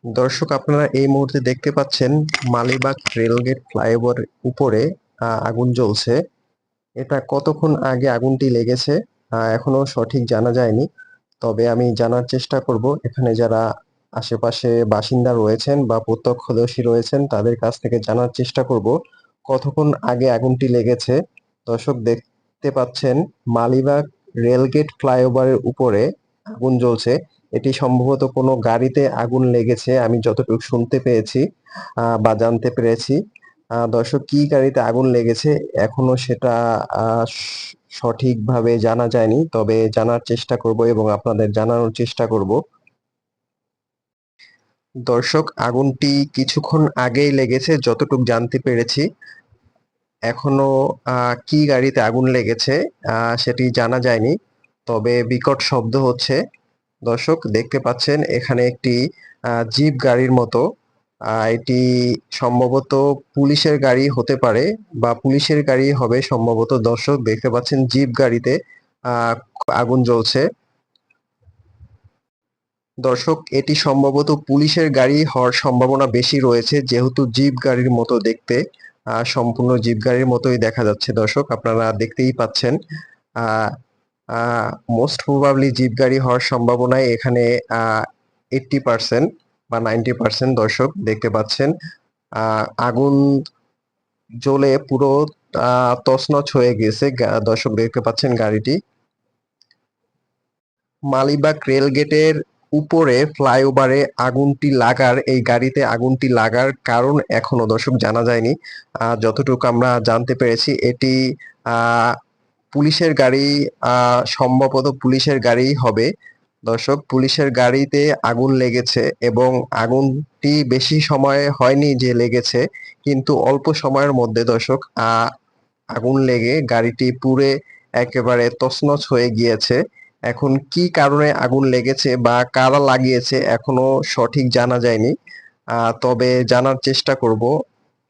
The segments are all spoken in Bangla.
দর্শক, আপনারা এই মুহূর্তে দেখতে পাচ্ছেন মালিবাগ রেলগেট ফ্লাইওভার উপরে আগুন জ্বলছে। এটা কতক্ষণ আগে আগুনটি লেগেছে এখনো সঠিক জানা যায়নি। তবে আমি জানার চেষ্টা করব এখানে যারা আশেপাশে বাসিন্দা রয়েছেন বা প্রত্যক্ষদর্শী রয়েছেন তাদের কাছ থেকে জানার চেষ্টা করব কতক্ষণ আগে আগুনটি লেগেছে। দর্শক, দেখতে পাচ্ছেন মালিবাগ রেলগেট ফ্লাইওভারের উপরে আগুন জ্বলছে। এটি সম্ভবত কোনো গাড়িতে আগুন লেগেছে, আমি যতটুকু শুনতে পেয়েছি বা জানতে পেরেছি। দর্শক, কি গাড়িতে আগুন লেগেছে এখনো সেটা সঠিকভাবে জানা যায়নি, তবে জানার চেষ্টা করব এবং আপনাদের জানানোর চেষ্টা করব। দর্শক, আগুনটি কিছুক্ষণ আগেই লেগেছে যতটুকু জানতে পেরেছি। এখনো কি গাড়িতে আগুন লেগেছে সেটি জানা যায়নি, তবে বিকট শব্দ হচ্ছে। দর্শক, দেখতে পাচ্ছেন এখানে একটি জিপ গাড়ির মতো। এটি সম্ভবত পুলিশের গাড়ি হতে পারে বা পুলিশের গাড়ি হবে সম্ভবত। দর্শক, দেখতে পাচ্ছেন জিপ গাড়িতে আহ, আগুন জ্বলছে। দর্শক, এটি সম্ভবত পুলিশের গাড়ি হওয়ার সম্ভাবনা বেশি রয়েছে, যেহেতু জিপ গাড়ির মতো দেখতে। সম্পূর্ণ জিপ গাড়ির মতোই দেখা যাচ্ছে। দর্শক, আপনারা দেখতেই পাচ্ছেন। আহ মোস্ট প্রবাবলি জিপ গাড়ি হওয়ার সম্ভাবনায় এখানে 80% বা 90%। দর্শক, দেখতে পাচ্ছেন আগুন জ্বলে পুরো তছনছ হয়ে গেছে। দর্শক, দেখতে পাচ্ছেন গাড়িটি মালিবাগ রেলগেটের উপরে ফ্লাইওভারে আগুনটি লাগার, এই গাড়িতে আগুনটি লাগার কারণ এখনো দর্শক জানা যায়নি। যতটুকু আমরা জানতে পেরেছি এটি আহ পুলিশের গাড়ি, সম্ভবত পুলিশের গাড়ি হবে। দর্শক, পুলিশের গাড়িতে আগুন লেগেছে এবং আগুনটি বেশি সময় হয়নি যে লেগেছে, কিন্তু অল্প সময়ের মধ্যে দর্শক আগুন লেগে গাড়িটি পুড়ে একেবারে তছনছ হয়ে গিয়েছে। এখন কি কারণে আগুন লেগেছে বা কারা লাগিয়েছে এখনো সঠিক জানা যায়নি। তবে জানার চেষ্টা করব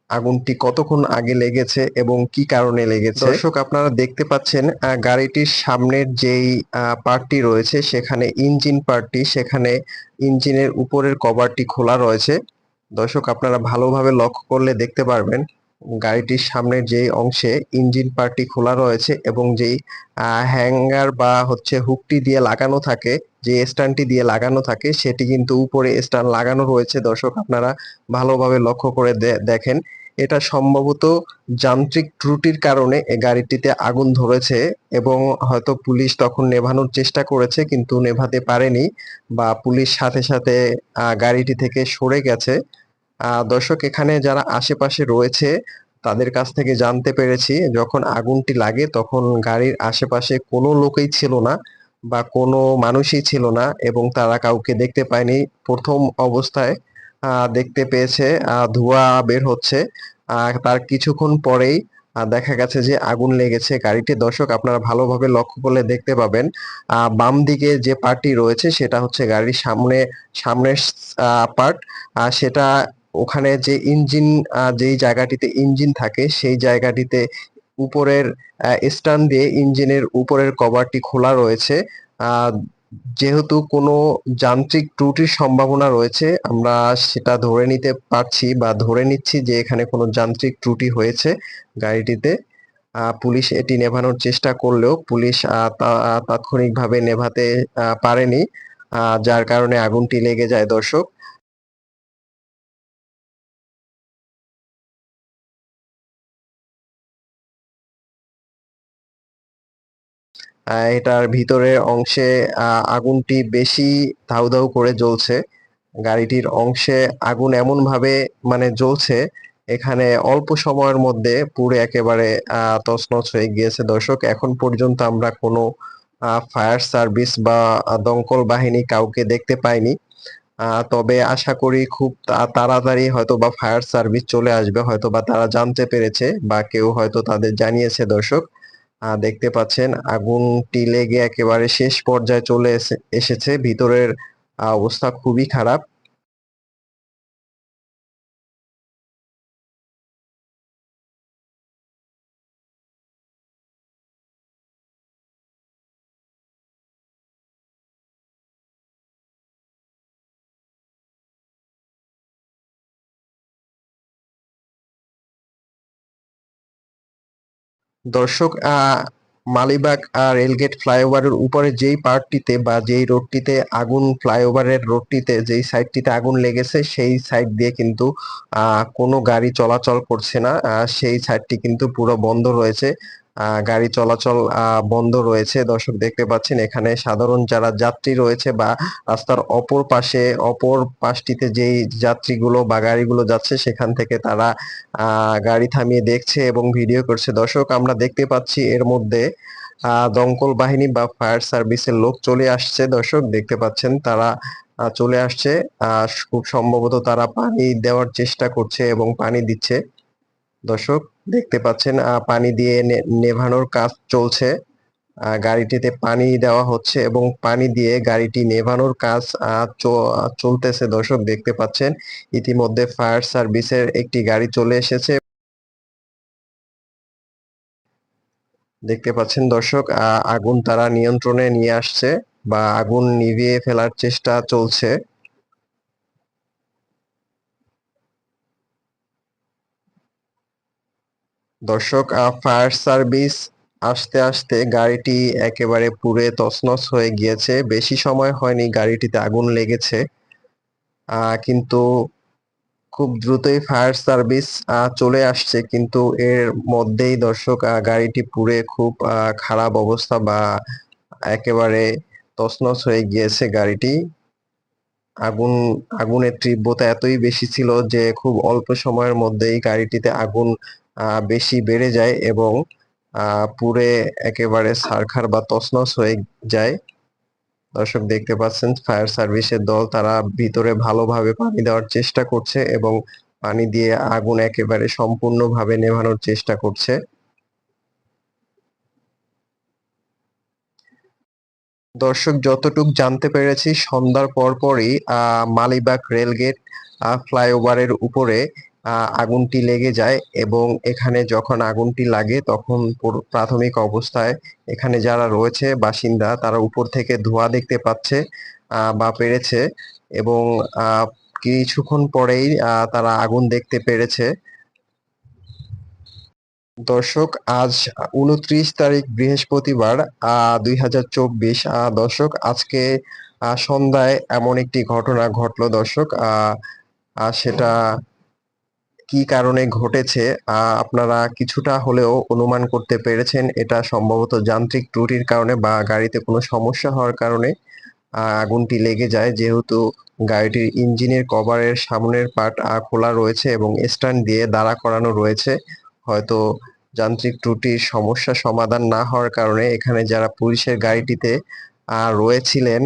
আগুনটি কতক্ষণ আগে লেগেছে এবং কি কারণে লেগেছে। দর্শক, আপনারা দেখতে পাচ্ছেন গাড়িটির সামনের যেই পার্টটি রয়েছে সেখানে ইঞ্জিন পার্টটি, সেখানে ইঞ্জিনের উপরের কভারটি খোলা রয়েছে। দর্শক, আপনারা ভালোভাবে লক্ষ্য করলে দেখতে পারবেন গাড়িটির সামনের যেই অংশে ইঞ্জিন পার্টটি খোলা রয়েছে এবং যেই হ্যাঙ্গার বা হচ্ছে হুকটি দিয়ে লাগানো থাকে, যে স্ট্যান্ডটি দিয়ে লাগানো থাকে সেটি কিন্তু উপরে স্ট্যান্ড লাগানো রয়েছে। দর্শক, আপনারা ভালোভাবে লক্ষ্য করে দেখেন। এটা সম্ভবত যান্ত্রিক ত্রুটির কারণে এই গাড়িটিতে আগুন ধরেছে এবং হয়তো পুলিশ তখন নেভানোর চেষ্টা করেছে কিন্তু নেভাতে পারেনি, বা পুলিশ সাথে সাথে গাড়িটি থেকে সরে গেছে। দর্শক, এখানে যারা আশেপাশে রয়েছে তাদের কাছ থেকে জানতে পেরেছি যখন আগুনটি লাগে তখন গাড়ির আশেপাশে কোনো লোকই ছিল না বা কোনো মানুষই ছিল না এবং তারা কাউকে দেখতে পায়নি। প্রথম অবস্থায় দেখতে পেয়েছে ধোঁয়া বের হচ্ছে। তার কিছুক্ষণ পরেই দেখা গেছে যে আগুন লেগেছে গাড়িটি। দর্শক, আপনারা ভালোভাবে লক্ষ্য করলে দেখতে পাবেন বাম দিকে যে পার্টটি রয়েছে সেটা হচ্ছে গাড়ির সামনের পার্ট। সেটা ওখানে যে ইঞ্জিন, যেই জায়গাটিতে ইঞ্জিন থাকে সেই জায়গাটিতে উপরের স্ট্যান্ড দিয়ে ইঞ্জিনের উপরের কভারটি খোলা রয়েছে। আহ যেহেতু কোনো যান্ত্রিক ত্রুটির সম্ভাবনা রয়েছে, আমরা সেটা ধরে নিতে পারছি বা ধরে নিচ্ছি যে এখানে কোনো যান্ত্রিক ত্রুটি হয়েছে গাড়িটিতে। পুলিশ এটি নেভানোর চেষ্টা করলেও পুলিশ তাৎক্ষণিকভাবে নেভাতে পারেনি, যার কারণে আগুনটি লেগে যায়। দর্শক, এটার ভিতরের অংশে আগুনটি বেশি ধাউ ধাউ করে জ্বলছে। গাড়িটির অংশে আগুন এমন ভাবে মানে জ্বলছে, এখানে অল্প সময়ের মধ্যে পুরো একেবারে তছনছ হয়ে গিয়েছে। দর্শক, এখন পর্যন্ত আমরা কোনো ফায়ার সার্ভিস বা দমকল বাহিনী কাউকে দেখতে পাইনি। তবে আশা করি খুব তাড়াতাড়ি হয়তো বা ফায়ার সার্ভিস চলে আসবে, হয়তো বা তারা জানতে পেরেছে বা কেউ হয়তো তাদের জানিয়েছে। দর্শক, দেখতে পাচ্ছেন আগুনটি লেগে একেবারে শেষ পর্যায়ে চলে এসেছে। ভিতরের অবস্থা খুবই খারাপ। দর্শক, মালিবাগ রেলগেট ফ্লাইওভারের উপরে যেই পার্টটিতে বা যেই রোডটিতে আগুন, ফ্লাইওভারের রোডটিতে যেই সাইডটিতে আগুন লেগেছে সেই সাইড দিয়ে কিন্তু কোনো গাড়ি চলাচল করছে না। সেই সাইডটি কিন্তু পুরো বন্ধ রয়েছে। গাড়ি চলাচল বন্ধ রয়েছে। দর্শক দেখতে পাচ্ছেন এখানে সাধারণ যারা যাত্রী রয়েছে বা রাস্তার অপর পাশটিতে যেই যাত্রীগুলো বা গাড়িগুলো যাচ্ছে সেখান থেকে তারা গাড়ি থামিয়ে দেখছে এবং ভিডিও করছে। দর্শক, আমরা দেখতে পাচ্ছি এর মধ্যে দমকল বাহিনী বা ফায়ার সার্ভিসের লোক চলে আসছে। দর্শক দেখতে পাচ্ছেন তারা চলে আসছে। খুব সম্ভবত তারা পানি দেওয়ার চেষ্টা করছে এবং পানি দিচ্ছে। দর্শক দেখতে পাচ্ছেন পানি দিয়ে নেভানোর কাজ চলছে। গাড়িটিতে পানি দেওয়া হচ্ছে এবং পানি দিয়ে গাড়িটি নেভানোর কাজ চলতেছে। দর্শক দেখতে পাচ্ছেন ইতিমধ্যে ফায়ার সার্ভিসের একটি গাড়ি চলে এসেছে। দেখতে পাচ্ছেন দর্শক, আগুন তারা নিয়ন্ত্রণে নিয়ে আসছে বা আগুন নিভিয়ে ফেলার চেষ্টা চলছে। দর্শক, ফায়ার সার্ভিস আসতে আসতে গাড়িটি একেবারে পুড়ে তছনছ হয়ে গিয়েছে। বেশি সময় হয়নি গাড়িটিতে আগুন লেগেছে, কিন্তু খুব দ্রুতই ফায়ার সার্ভিস চলে আসছে, কিন্তু এর মধ্যেই দর্শক গাড়িটি পুড়ে খুব খারাপ অবস্থা বা একেবারে তছনছ হয়ে গিয়েছে গাড়িটি। আগুন আগুনের তীব্রতা এতই বেশি ছিল যে খুব অল্প সময়ের মধ্যেই গাড়িটিতে আগুন বেশি বেড়ে যায় এবং পুড়ে একেবারে ছারখার বা তছনছ হয়ে যায়। দর্শক দেখতে পাচ্ছেন ফায়ার সার্ভিসের দল তারা ভিতরে ভালোভাবে পানি দেওয়ার চেষ্টা করছে এবং পানি দিয়ে আগুন একেবারে সম্পূর্ণভাবে নেভানোর চেষ্টা করছে। দর্শক, যতটুক জানতে পেরেছি সন্ধ্যার পরপরই মালিবাগ রেলগেট ফ্লাইওভারের উপরে আগুনটি লেগে যায় এবং এখানে যখন আগুনটি লাগে তখন প্রাথমিক অবস্থায় এখানে যারা রয়েছে বাসিন্দা তারা উপর থেকে ধোঁয়া দেখতে পাচ্ছে বা পেরেছে এবং কিছুক্ষণ পরেই তারা আগুন দেখতে পেরেছে। দর্শক, আজ 29 তারিখ বৃহস্পতিবার 2024। দর্শক, আজকে সন্ধ্যায় এমন একটি ঘটনা ঘটলো দর্শক। সেটা কি কারণে ঘটেছে আপনারা কিছুটা হলেও অনুমান করতে পেরেছেন। এটা সম্ভবত যান্ত্রিক ত্রুটির কারণে বা গাড়িতে কোনো সমস্যা হওয়ার কারণে আগুনটি লেগে যায়, যেহেতু গাড়িটির ইঞ্জিনের কভারের সামনের পার্ট খোলা রয়েছে এবং স্ট্যান্ড দিয়ে দাঁড়া করানো রয়েছে। হয়তো যান্ত্রিক ত্রুটির সমস্যা সমাধান না হওয়ার কারণে এখানে যারা পুলিশের গাড়িটিতে রয়েছিলেন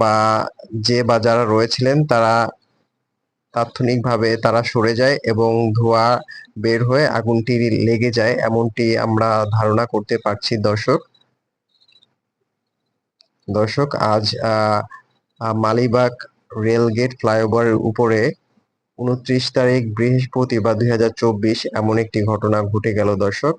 বা যারা রয়েছিলেন তারা তাৎক্ষণিকভাবে তারা সরে যায় এবং ধোঁয়া বের হয়ে আগুনটি লেগে যায়, এমনটি আমরা ধারণা করতে পারছি। দর্শক, আজ মালিবাগ রেলগেট ফ্লাইওভারের উপরে 29 তারিখ বৃহস্পতিবার 2024 এমন একটি ঘটনা ঘটে গেল দর্শক।